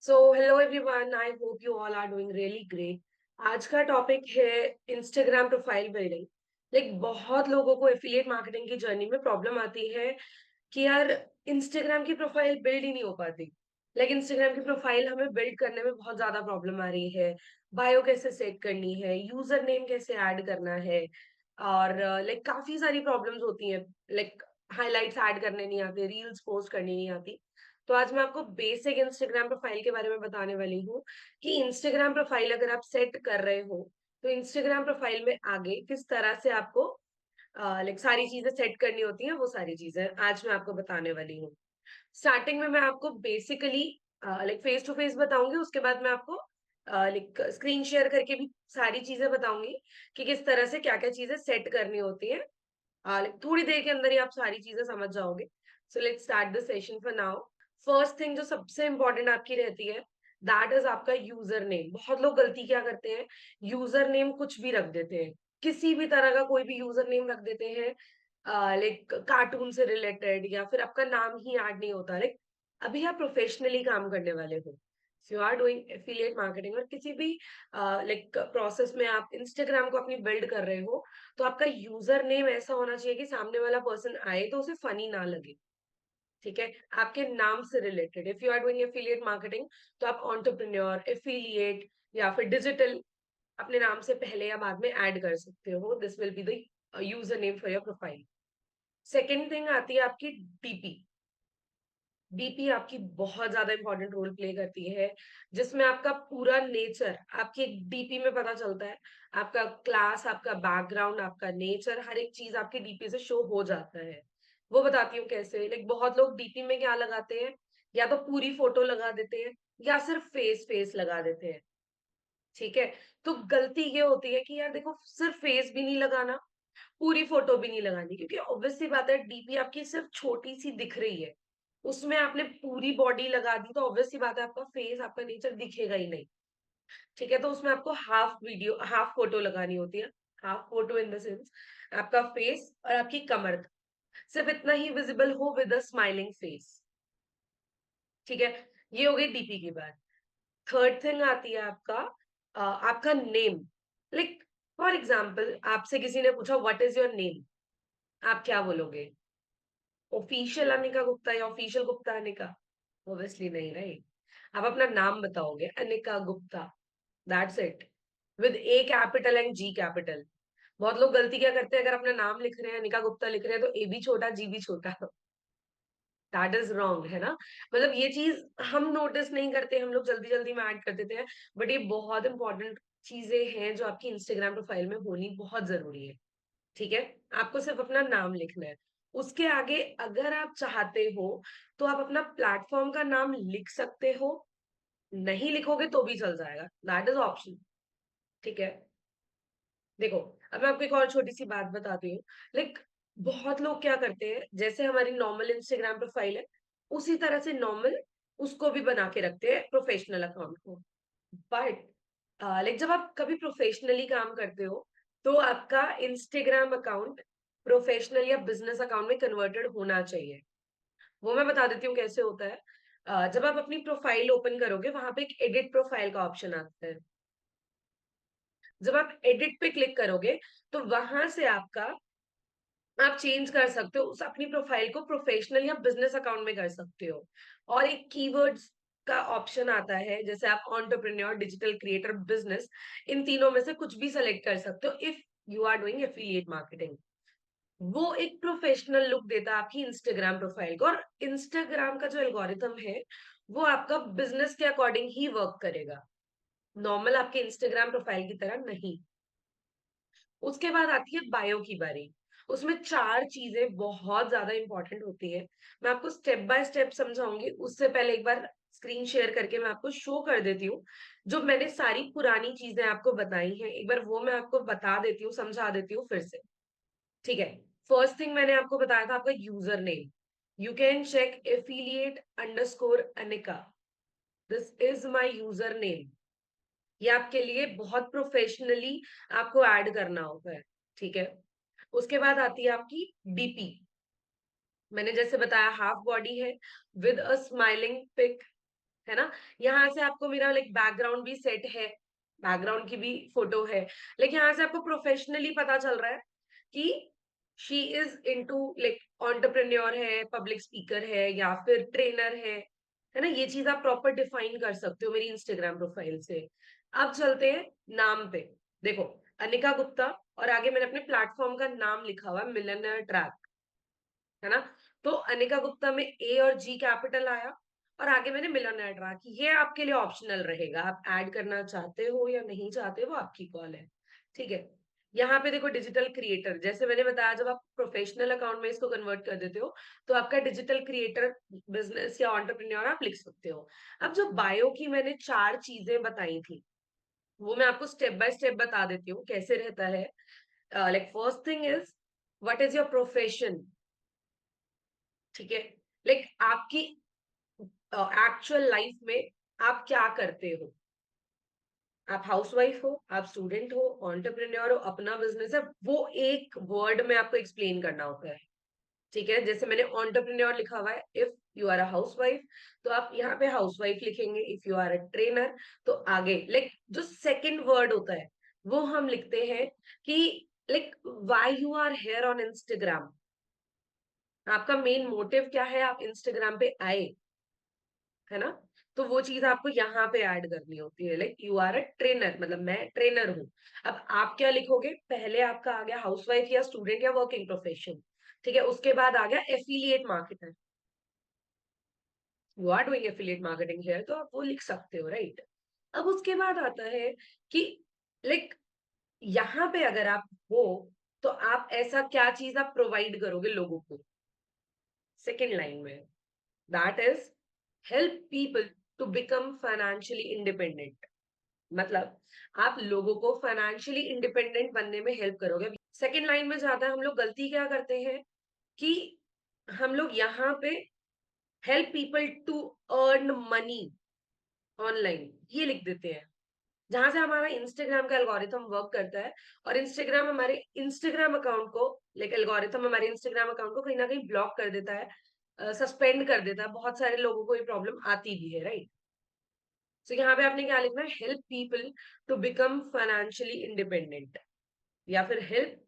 So hello everyone, I hope you all are doing really great. आज का topic है Instagram profile building. बहुत लोगों को एफिलिएट मार्केटिंग की जर्नी में प्रॉब्लम आती है कि यार इंस्टाग्राम की प्रोफाइल बिल्ड ही नहीं हो पाती। इंस्टाग्राम की प्रोफाइल हमें बिल्ड करने में बहुत ज्यादा प्रॉब्लम आ रही है। बायो कैसे सेट करनी है, यूजर नेम कैसे ऐड करना है, और काफी सारी प्रॉब्लम्स होती हैं। हाइलाइट्स ऐड करने नहीं आते, रील्स पोस्ट करनी नहीं आती। तो आज मैं आपको बेसिक इंस्टाग्राम प्रोफाइल के बारे में बताने वाली हूँ कि इंस्टाग्राम प्रोफाइल अगर आप सेट कर रहे हो तो इंस्टाग्राम प्रोफाइल में आगे किस तरह से आपको सारी चीजें सेट करनी होती हैं। वो सारी चीजें आज मैं आपको बताने वाली हूँ। स्टार्टिंग में मैं आपको बेसिकली फेस टू फेस बताऊंगी, उसके बाद मैं आपको स्क्रीन शेयर करके भी सारी चीजें बताऊंगी कि किस तरह से क्या क्या चीजें सेट करनी होती है। थोड़ी देर के अंदर ही आप सारी चीजें समझ जाओगे। So let's start the session for now. First thing जो सबसे इंपॉर्टेंट आपकी रहती है, दैट इज आपका यूजर नेम। बहुत लोग गलती क्या करते हैं, यूजर नेम कुछ भी रख देते हैं। किसी भी तरह का कोई भी यूजर नेम रख देते हैं, कार्टून से रिलेटेड, या फिर आपका नाम ही ऐड नहीं होता। अभी आप प्रोफेशनली काम करने वाले हो, you are doing affiliate marketing, और किसी भी प्रोसेस में आप इंस्टाग्राम को अपनी बिल्ड कर रहे हो, तो आपका यूजर नेम ऐसा होना चाहिए कि सामने वाला पर्सन आए तो उसे फनी ना लगे। ठीक है, आपके नाम से related. If you are doing affiliate marketing तो आप एंटरप्रेन्योर, एफिलिएट या फिर डिजिटल अपने नाम से पहले या बाद में ऐड कर सकते हो। This will be the user name for your profile. Second thing आती है आपकी डीपी। डीपी आपकी बहुत ज्यादा इंपॉर्टेंट रोल प्ले करती है, जिसमें आपका पूरा नेचर आपकी एक डीपी में पता चलता है। आपका क्लास, आपका बैकग्राउंड, आपका नेचर, हर एक चीज आपकी डीपी से शो हो जाता है। वो बताती हूँ कैसे। बहुत लोग डीपी में क्या लगाते हैं, या तो पूरी फोटो लगा देते हैं या सिर्फ फेस फेस लगा देते हैं। ठीक है, तो गलती ये होती है कि यार देखो, सिर्फ फेस भी नहीं लगाना, पूरी फोटो भी नहीं लगानी, क्योंकि ऑब्वियस सी बात है डीपी आपकी सिर्फ छोटी सी दिख रही है। उसमें आपने पूरी बॉडी लगा दी तो ऑब्वियस सी बात है आपका फेस, आपका नेचर दिखेगा ही नहीं। ठीक है, तो उसमें आपको हाफ वीडियो, हाफ फोटो लगानी होती है। Half photo in the sense आपका फेस और आपकी कमर, सिर्फ इतना ही विजिबल हो विद अ स्माइलिंग फेस। ठीक है, ये हो गई डीपी की बात। थर्ड थिंग आती है आपका आपका नेम। लाइक फॉर एग्जाम्पल, आपसे किसी ने पूछा व्हाट इज योर नेम, आप क्या बोलोगे? ऑफिशियल अनिका गुप्ता या ऑफिशियल गुप्ता अनिका? ऑब्वियसली नहीं, राइट? आप अपना नाम बताओगे, Anika Gupta, that's it, with a capital and G capital. बहुत लोग गलती क्या करते हैं, अगर अपना नाम लिख रहे हैं, अनिका गुप्ता लिख रहे हैं, तो ए भी छोटा, जी भी छोटा। दैट इज रॉन्ग, है ना? ये चीज हम नोटिस नहीं करते, हम लोग जल्दी जल्दी में ऐड कर देते हैं। बट ये बहुत इंपॉर्टेंट चीजें हैं जो आपकी इंस्टाग्राम प्रोफाइल में होनी बहुत जरूरी है। ठीक है, आपको सिर्फ अपना नाम लिखना है। उसके आगे अगर आप चाहते हो तो आप अपना प्लेटफॉर्म का नाम लिख सकते हो, नहीं लिखोगे तो भी चल जाएगा, दैट इज ऑप्शन। ठीक है, देखो, अब मैं आपको एक और छोटी सी बात बताती हूँ। लाइक बहुत लोग क्या करते हैं, जैसे हमारी नॉर्मल इंस्टाग्राम प्रोफाइल है, उसी तरह से नॉर्मल उसको भी बना के रखते हैं, प्रोफेशनल अकाउंट को। बट जब आप कभी प्रोफेशनली काम करते हो तो आपका इंस्टाग्राम अकाउंट प्रोफेशनल या बिजनेस अकाउंट में कन्वर्टेड होना चाहिए। वो मैं बता देती हूँ कैसे होता है। जब आप अपनी प्रोफाइल ओपन करोगे, वहां पे एक एडिट प्रोफाइल का ऑप्शन आता है। जब आप एडिट पे क्लिक करोगे तो वहां से आप चेंज कर सकते हो उस अपनी प्रोफाइल को, प्रोफेशनल या बिजनेस अकाउंट में कर सकते हो। और एक कीवर्ड्स का ऑप्शन आता है, जैसे आप एंटरप्रेन्योर, डिजिटल क्रिएटर, बिजनेस, इन तीनों में से कुछ भी सेलेक्ट कर सकते हो if you are doing affiliate marketing. वो एक प्रोफेशनल लुक देता है आपकी इंस्टाग्राम प्रोफाइल को। और इंस्टाग्राम का जो एल्गोरिथम है, वो आपका बिजनेस के अकॉर्डिंग ही वर्क करेगा, नॉर्मल आपके इंस्टाग्राम प्रोफाइल की तरह नहीं। उसके बाद आती है बायो की बारी। उसमें 4 चीज़ें बहुत ज़्यादा इम्पोर्टेंट होती हैं। मैं आपको स्टेप बाय स्टेप समझाऊँगी, उससे पहले एक बार स्क्रीन शेयर करके मैं आपको शो कर देती हूँ। जो मैंने सारी पुरानी चीज़ें आपको बताई हैं, एक बार वो मैं आपको बता देती हूँ, समझा देती हूँ फिर से। ठीक है? फर्स्ट थिंग मैंने आपको बताया था आपका user name. You can check affiliate underscore Anika. This is my user name. ये आपके लिए बहुत प्रोफेशनली आपको ऐड करना होता है। ठीक है? उसके बाद आती है आपकी डीपी। मैंने जैसे बताया हाफ बॉडी है, विद अ स्माइलिंग पिक, है ना? यहाँ से आपको मेरा लाइक बैकग्राउंड भी सेट है, बैकग्राउंड की भी फोटो है। लाइक यहाँ से आपको प्रोफेशनली पता चल रहा है कि she is into like entrepreneur है, पब्लिक स्पीकर है या फिर ट्रेनर है ना? ये चीज़ आप प्रॉपर डिफाइन कर सकते हो मेरी इंस्टाग्राम प्रोफाइल से। अब चलते हैं नाम पे। देखो, अनिका गुप्ता और आगे मैंने अपने प्लेटफ़ॉर्म का नाम लिखा हुआ है मिलियनेयर ट्रैक, है ना? तो अनिका गुप्ता में ए और जी कैपिटल आया और आगे मैंने मिलियनेयर ट्रैक। ये आपके लिए ऑप्शनल रहेगा, आप ऐड करना चाहते हो या नहीं चाहते वो आपकी कॉल है, ठीक है? यहाँ पे देखो डिजिटल क्रिएटर, जैसे मैंने बताया जब आप प्रोफेशनल अकाउंट में इसको कन्वर्ट कर देते हो, तो आपका डिजिटल क्रिएटर बिज़नेस या एंटरप्रेन्योर आप लिख सकते हो। अब जो बायो की मैंने 4 चीज़ें बताई थी, वो मैं आपको स्टेप बाय स्टेप बता देती हूँ, कैसे रहता है। Like first thing is what is your profession? ठीक है? लाइक आपकी एक्चुअल लाइफ में आप क्या करते हो? आप हाउसवाइफ हो, आप स्टूडेंट हो, एंटरप्रेन्योर हो, अपना बिज़नेस है, वो एक वर्ड में आपको एक्सप्लेन करना होता है। ठीक है? जैसे मैंने एंटरप्रेन्योर लिखा हुआ है, if you are a housewife तो आप यहाँ पे हाउसवाइफ लिखेंगे, if you are a trainer तो आगे लाइक जो सेकंड वर्ड होता है, वो हम लिखते हैं कि like why you are here on Instagram. आपका मेन मोटिव क्या है आप इंस्टाग्राम पे आए, है ना? तो वो चीज़ आपको यहाँ पे ऐड करनी होती है like you are a trainer, मतलब मैं ट्रेनर हूँ। अब आप क्या लिखोगे? पहले आपका आ गया हाउसवाइफ या स्टूडेंट या वर्किंग प्रोफेशन, ठीक है? उसके बाद आ गया affiliate marketer, you are doing affiliate marketing here तो आप वो लिख सकते हो, राइट? अब उसके बाद आता है कि लाइक यहाँ पे अगर आप हो, तो आप ऐसा क्या चीज़ आप प्रोवाइड करोगे लोगों को? सेकंड लाइन में, that is help people to become financially independent. मतलब आप लोगों को फाइनेंशियली इंडिपेंडेंट बनने में हेल्प करोगे। सेकंड लाइन में ज्यादा हम लोग गलती क्या करते हैं कि हम लोग यहाँ पे help people to earn money online ये लिख देते हैं, जहां से हमारा इंस्टाग्राम का एल्गोरिथम वर्क करता है और इंस्टाग्राम हमारे इंस्टाग्राम अकाउंट को लाइक एल्गोरिथम हमारे इंस्टाग्राम अकाउंट को कहीं ना कहीं ब्लॉक कर देता है, सस्पेंड कर देता है। बहुत सारे लोगों को ये प्रॉब्लम आती भी है, राइट? सो यहाँ पे आपने क्या लिखना है? Help people to become financially independent या फिर हेल्प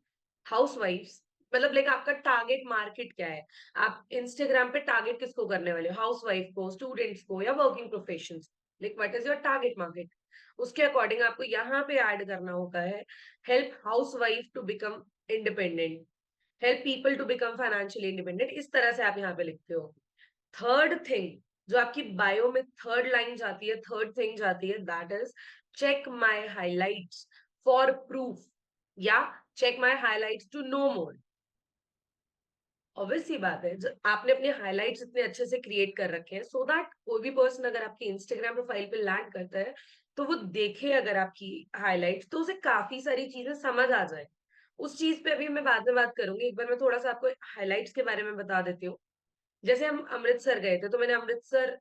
हाउसवाइफ्स। मतलब लाइक आपका टारगेट मार्केट क्या है? आप इंस्टाग्राम पे टारगेट किसको करने वाले हो? हाउसवाइफ को, स्टूडेंट्स को या working professions? Like what is your target market? उसके अकॉर्डिंग आपको यहाँ पे ऐड करना होता है help housewife to become independent, help people to become financially independent. इस तरह से आप यहाँ पे लिखते हो। थर्ड थिंग जो आपकी बायो में थर्ड लाइन जाती है, थर्ड थिंग जाती है, that is check my highlights for proof या check my highlights to know more. Obvious सी बात है, आपने अपने हाइलाइट्स इतने अच्छे से क्रिएट कर रखे हैं सो दैट कोई भी पर्सन अगर आपकी इंस्टाग्राम प्रोफाइल पे लैंड करता है तो वो देखे अगर आपकी हाइलाइट्स तो उसे काफी सारी चीजें समझ आ जाए। उस चीज पे अभी मैं बाद में बात करूंगी, एक बार मैं थोड़ा सा आपको हाइलाइट्स के बारे में बता देती हूँ। जैसे हम अमृतसर गए थे तो मैंने अमृतसर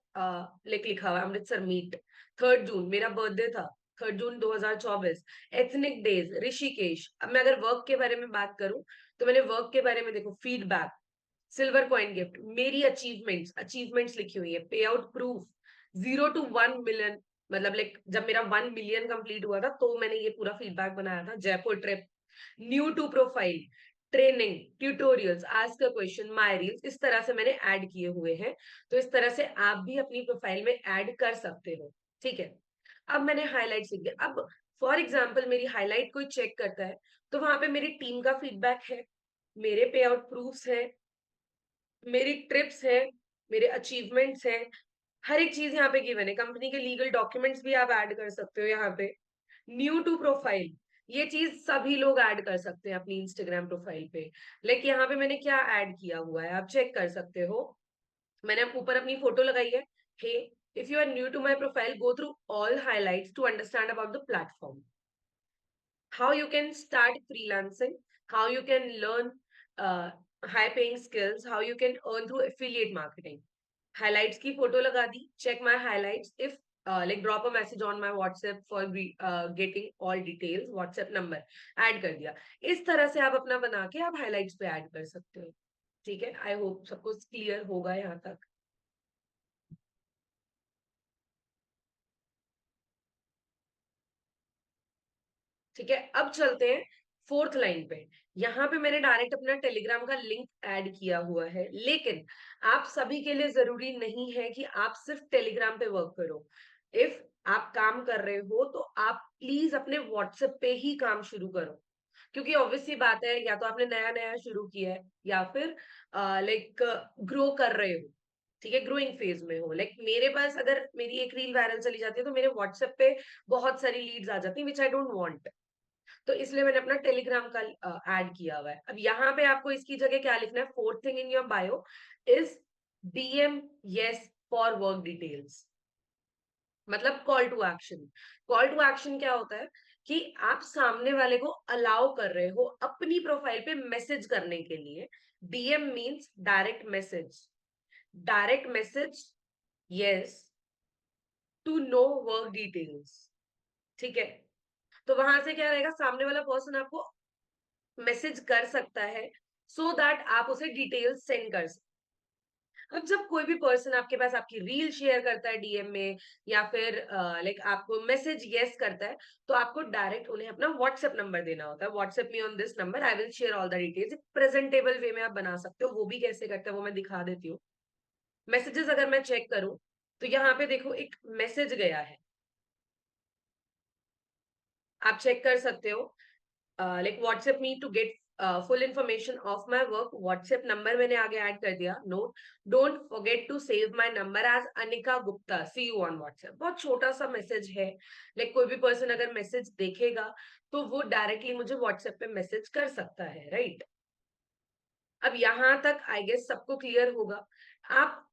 लिखा हुआ है, अमृतसर मीट 3 जून मेरा बर्थडे था, 3 जून 2024। Ethnic days Rishikesh. अब मैं अगर वर्क के बारे में बात करूं तो मैंने वर्क के बारे में देखो फीडबैक, सिल्वर कॉइन गिफ्ट, मेरी अचीवमेंट्स अचीवमेंट्स लिखी हुई है, पे आउट प्रूफ 0 to 1 मिलियन। मतलब लाइक जब मेरा 1 मिलियन कंप्लीट हुआ था तो मैंने ये पूरा फीडबैक बनाया था। Jaipur trip, new to profile, training, tutorials, ask a question, my reels, इस तरह से मैंने ऐड किए हुए हैं। तो इस तरह से आप भी अपनी प्रोफाइल में ऐड कर सकते हो, ठीक है? अब मैंने हाइलाइट्स लिख दिया। अब फॉर एग्जांपल मेरी हाइलाइट कोई चेक करता है तो वहां पे मेरी टीम का फीडबैक है, मेरे पे आउट प्रूफ्स है, मेरी ट्रिप्स है, मेरे अचीवमेंट्स हैं, हर एक चीज यहाँ पे गिवन है। कंपनी के लीगल डॉक्यूमेंट्स भी आप ऐड कर सकते हो यहाँ पे। न्यू टू प्रोफाइल, ये चीज सभी लोग ऐड कर सकते हैं अपनी इंस्टाग्राम प्रोफाइल पे। लाइक यहाँ पे मैंने क्या ऐड किया हुआ है आप चेक कर सकते हो। मैंने ऊपर अपनी फोटो लगाई है। Hey, if you are new to my profile go through all highlights to understand about the platform, how you can start freelancing, how you can learn high paying skills, how you can earn through affiliate marketing. Highlights की photo लगा दी, check my highlights if like drop a message on my WhatsApp for getting all details, WhatsApp number add कर दिया। इस तरह से आप अपना बना के आप हाइलाइट्स पे ऐड कर सकते हो, ठीक है? आई होप सबको क्लियर होगा यहाँ तक। ठीक है, अब चलते हैं फोर्थ लाइन पे। यहाँ पे मैंने डायरेक्ट अपना टेलीग्राम का लिंक ऐड किया हुआ है, लेकिन आप सभी के लिए जरूरी नहीं है कि आप सिर्फ टेलीग्राम पे वर्क करो। इफ आप काम कर रहे हो तो आप प्लीज अपने व्हाट्सएप पे ही काम शुरू करो, क्योंकि ऑब्वियस सी बात है, या तो आपने नया नया शुरू किया है या फिर लाइक ग्रो कर रहे हो। ठीक है, ग्रोइंग फेज में हो। लाइक मेरे पास अगर मेरी एक रील वायरल चली जाती है तो मेरे व्हाट्सएप पे बहुत सारी लीड्स आ जाती है विच आई डोंट वांट। तो इसलिए मैंने अपना टेलीग्राम का ऐड किया हुआ है। अब यहाँ पे आपको इसकी जगह क्या लिखना है, fourth thing in your bio is DM yes for work details, मतलब call to action. Call to action क्या होता है कि आप सामने वाले को अलाउ कर रहे हो अपनी प्रोफाइल पे मैसेज करने के लिए। DM means direct message, direct message, yes, to know work details. ठीक है, तो वहां से क्या रहेगा, सामने वाला पर्सन आपको मैसेज कर सकता है सो दैट आप उसे डिटेल्स सेंड कर सकते। अब जब कोई भी पर्सन आपके पास आपकी रील शेयर करता है डीएम में, या फिर लाइक आपको मैसेज यस करता है, तो आपको डायरेक्ट उन्हें अपना व्हाट्सएप नंबर देना होता है। WhatsApp me on this number, I will share all the details. एक प्रेजेंटेबल वे में आप बना सकते हो, वो भी कैसे करते हैं वो मैं दिखा देती हूँ। मैसेजेस अगर मैं चेक करूं तो यहाँ पे देखो एक मैसेज गया है, आप चेक कर सकते हो। Like WhatsApp me to get full information of my work, WhatsApp number मैंने आगे ऐड कर दिया। Note, don't forget to save my number as Anika Gupta, see you on WhatsApp. बहुत छोटा सा मैसेज है, लाइक कोई भी पर्सन अगर मैसेज देखेगा तो वो डायरेक्टली मुझे व्हाट्सएप पे मैसेज कर सकता है, राइट। अब यहां तक आई गेस सबको क्लियर होगा। आप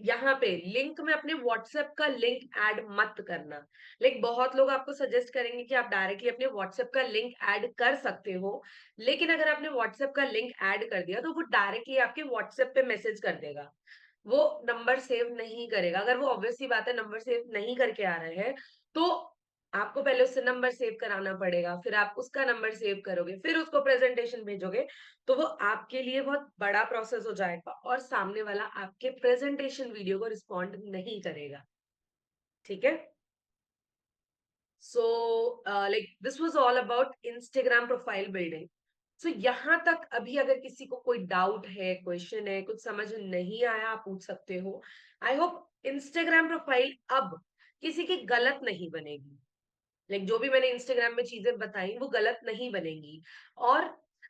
यहाँ पे लिंक में अपने व्हाट्सएप का लिंक ऐड मत करना। लाइक बहुत लोग आपको सजेस्ट करेंगे कि आप डायरेक्टली अपने व्हाट्सएप का लिंक ऐड कर सकते हो, लेकिन अगर आपने व्हाट्सएप का लिंक ऐड कर दिया तो वो डायरेक्टली आपके व्हाट्सएप पे मैसेज कर देगा, वो नंबर सेव नहीं करेगा। अगर वो ऑब्वियस सी बात है नंबर सेव नहीं करके आ रहे हैं, तो आपको पहले उससे नंबर सेव कराना पड़ेगा, फिर आप उसका नंबर सेव करोगे, फिर उसको प्रेजेंटेशन भेजोगे, तो वो आपके लिए बहुत बड़ा प्रोसेस हो जाएगा और सामने वाला आपके प्रेजेंटेशन वीडियो को रिस्पॉन्ड नहीं करेगा। ठीक है, so like this was all about Instagram profile building. So यहाँ तक अभी अगर किसी को कोई डाउट है, क्वेश्चन है, कुछ समझ नहीं आया, आप पूछ सकते हो। आई होप इंस्टाग्राम प्रोफाइल अब किसी की गलत नहीं बनेगी। लाइक जो भी मैंने इंस्टाग्राम में चीजें बताई वो गलत नहीं बनेंगी। और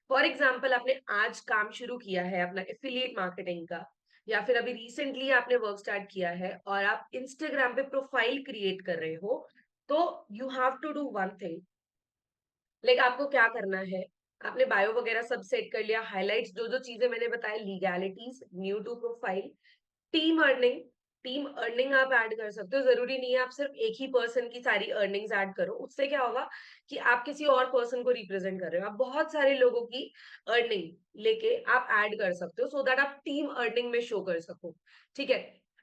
फॉर एग्जाम्पल आपने आज काम शुरू किया है अपना एफिलिएट मार्केटिंग का, या फिर अभी रिसेंटली आपने वर्क स्टार्ट किया है और आप इंस्टाग्राम पे प्रोफाइल क्रिएट कर रहे हो, तो you have to do one thing. Like आपको क्या करना है, आपने बायो वगैरह सब सेट कर लिया, हाइलाइट्स जो जो चीजें मैंने बताया, legalities, new to profile, team earning. Team earning आप ऐड कर सकते हो, जरूरी नहीं है आप सिर्फ एक ही पर्सन की सारी अर्निंग्स ऐड करो। उससे क्या होगा कि आप किसी और पर्सन को रिप्रेजेंट कर रहे हो, आप बहुत सारे लोगों की अर्निंग लेके आप ऐड कर सकते हो, सो दैट आप टीम अर्निंग में शो कर सको। ठीक है,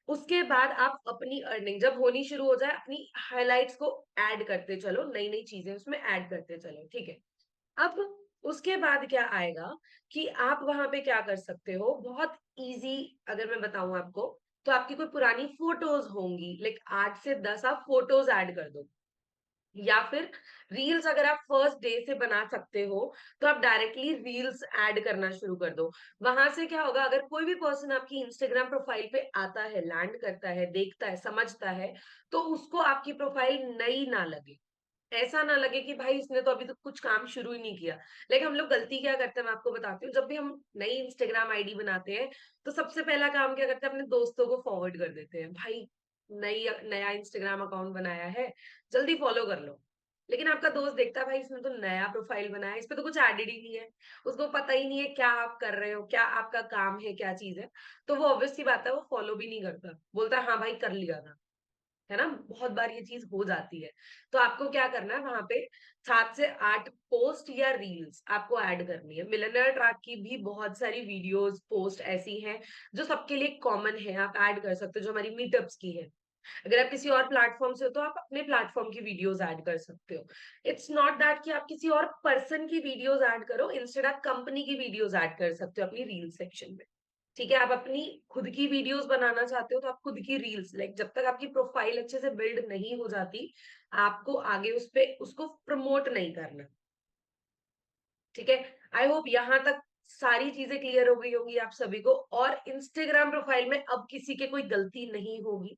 उसके बाद आप अपनी अर्निंग जब होनी शुरू हो जाए, अपनी हाइलाइट्स को ऐड करते चलो, नई नई चीजें उसमें ऐड करते चलो। ठीक है, अब उसके बाद क्या आएगा कि आप वहां पे क्या कर सकते हो, बहुत इजी। अगर मैं बताऊं आपको, तो आपकी कोई पुरानी फोटोज होंगी, लाइक 8 से 10 आप फोटोज ऐड कर दो, या फिर रील्स अगर आप फर्स्ट डे से बना सकते हो तो आप डायरेक्टली रील्स ऐड करना शुरू कर दो। वहां से क्या होगा, अगर कोई भी पर्सन आपकी इंस्टाग्राम प्रोफाइल पे आता है, लैंड करता है, देखता है, समझता है, तो उसको आपकी प्रोफाइल नई ना लगे, ऐसा ना लगे कि भाई इसने तो अभी तक कुछ काम शुरू ही नहीं किया। लेकिन हम लोग गलती क्या करते हैं मैं आपको बताती हूँ, जब भी हम नई इंस्टाग्राम आईडी बनाते हैं तो सबसे पहला काम क्या करते हैं, अपने दोस्तों को फॉरवर्ड कर देते हैं, भाई नई नया इंस्टाग्राम अकाउंट बनाया है, जल्दी फॉलो कर लो। लेकिन आपका दोस्त देखता है भाई इसने तो नया प्रोफाइल बनाया है, इस पे तो कुछ एडेड ही नहीं है, उसको पता ही नहीं है क्या आप कर रहे हो, क्या आपका काम है, क्या चीज है, तो वो ऑब्वियस सी बात है वो फॉलो भी नहीं करता, बोलता है हाँ भाई कर लिया था। है ना, बहुत बार ये चीज हो जाती है। तो आपको क्या करना है, वहां पे 7 से 8 पोस्ट या रील्स आपको ऐड करनी है। मिलियनेयर ट्रैक की भी बहुत सारी वीडियोस पोस्ट ऐसी हैं जो सबके लिए कॉमन है, आप ऐड कर सकते हो, जो हमारी मीटअप्स की है। अगर आप किसी और प्लेटफॉर्म से हो तो आप अपने प्लेटफॉर्म की वीडियोस ऐड कर सकते हो। इट्स नॉट दैट कि आप किसी और पर्सन की वीडियोस ऐड करो, इंस्टेड आप कंपनी की वीडियोस ऐड कर सकते हो अपनी रील सेक्शन में। ठीक है? आप अपनी खुद की वीडियोज़ बनाना चाहते हो तो आप खुद की रील्स लाइक जब तक आपकी प्रोफाइल अच्छे से बिल्ड नहीं हो जाती, आपको आगे उसपे उसको प्रमोट नहीं करना। ठीक है? आई होप यहाँ तक सारी चीज़ें क्लियर हो गई होंगी आप सभी को और इंस्टाग्राम प्रोफाइल में अब किसी की कोई गलती नहीं होगी।